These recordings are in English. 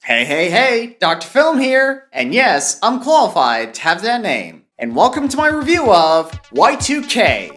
Hey, hey, hey, Dr. Film here, and yes, I'm qualified to have that name. And welcome to my review of Y2K.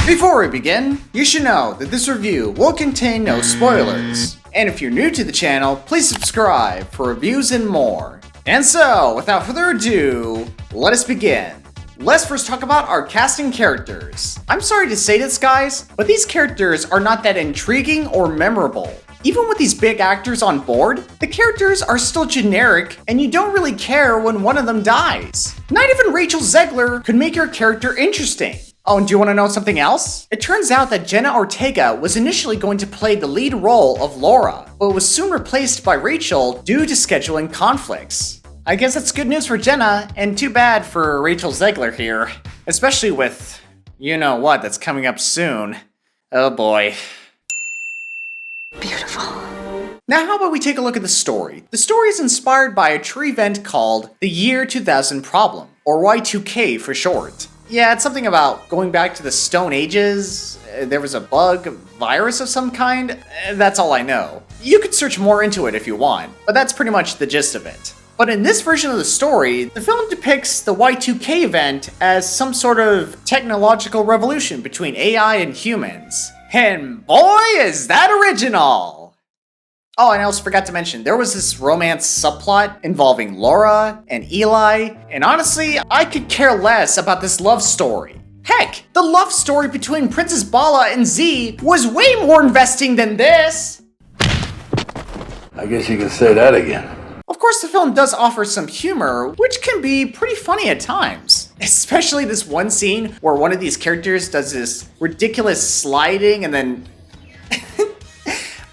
Before we begin, you should know that this review will contain no spoilers. And if you're new to the channel, please subscribe for reviews and more. And so, without further ado, let us begin. Let's first talk about our casting characters. I'm sorry to say this, guys, but these characters are not that intriguing or memorable. Even with these big actors on board, the characters are still generic and you don't really care when one of them dies. Not even Rachel Zegler could make your character interesting. Oh, and do you want to know something else? It turns out that Jenna Ortega was initially going to play the lead role of Laura, but was soon replaced by Rachel due to scheduling conflicts. I guess that's good news for Jenna, and too bad for Rachel Zegler here. Especially with, you know what, that's coming up soon. Oh boy. Beautiful. Now how about we take a look at the story? The story is inspired by a true event called the Year 2000 Problem, or Y2K for short. Yeah, it's something about going back to the Stone Ages, there was a bug, virus of some kind, that's all I know. You could search more into it if you want, but that's pretty much the gist of it. But in this version of the story, the film depicts the Y2K event as some sort of technological revolution between AI and humans. And boy, is that original! Oh, and I also forgot to mention, there was this romance subplot involving Laura and Eli, and honestly, I could care less about this love story. Heck, the love story between Princess Bala and Z was way more investing than this! I guess you can say that again. Of course, the film does offer some humor, which can be pretty funny at times. Especially this one scene where one of these characters does this ridiculous sliding and then...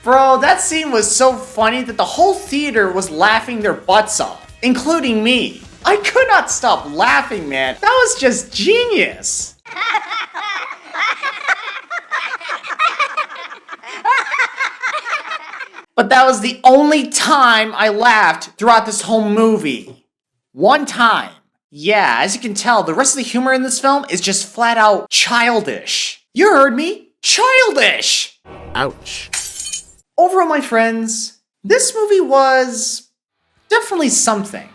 Bro, that scene was so funny that the whole theater was laughing their butts off, including me. I could not stop laughing, man. That was just genius. But that was the only time I laughed throughout this whole movie. One time. Yeah, as you can tell, the rest of the humor in this film is just flat out childish. You heard me. Childish! Ouch. Overall, my friends, this movie was definitely something.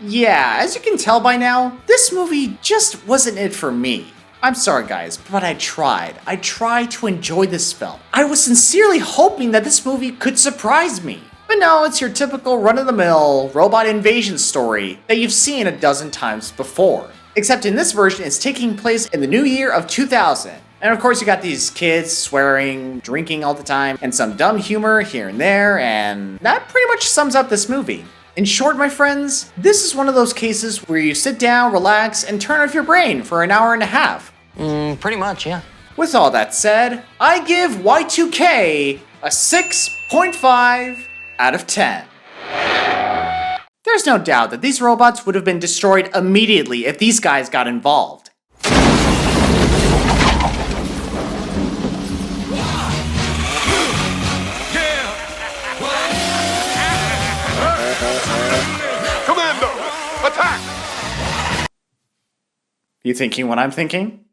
Yeah, as you can tell by now, this movie just wasn't it for me. I'm sorry guys, but I tried. I tried to enjoy this film. I was sincerely hoping that this movie could surprise me. But no, it's your typical run-of-the-mill robot invasion story that you've seen a dozen times before. Except in this version, it's taking place in the new year of 2000. And of course you got these kids swearing, drinking all the time, and some dumb humor here and there, and that pretty much sums up this movie. In short, my friends, this is one of those cases where you sit down, relax, and turn off your brain for an hour and a half. Pretty much, yeah. With all that said, I give Y2K a 6.5 out of 10. There's no doubt that these robots would have been destroyed immediately if these guys got involved. Commando, attack! You thinking what I'm thinking?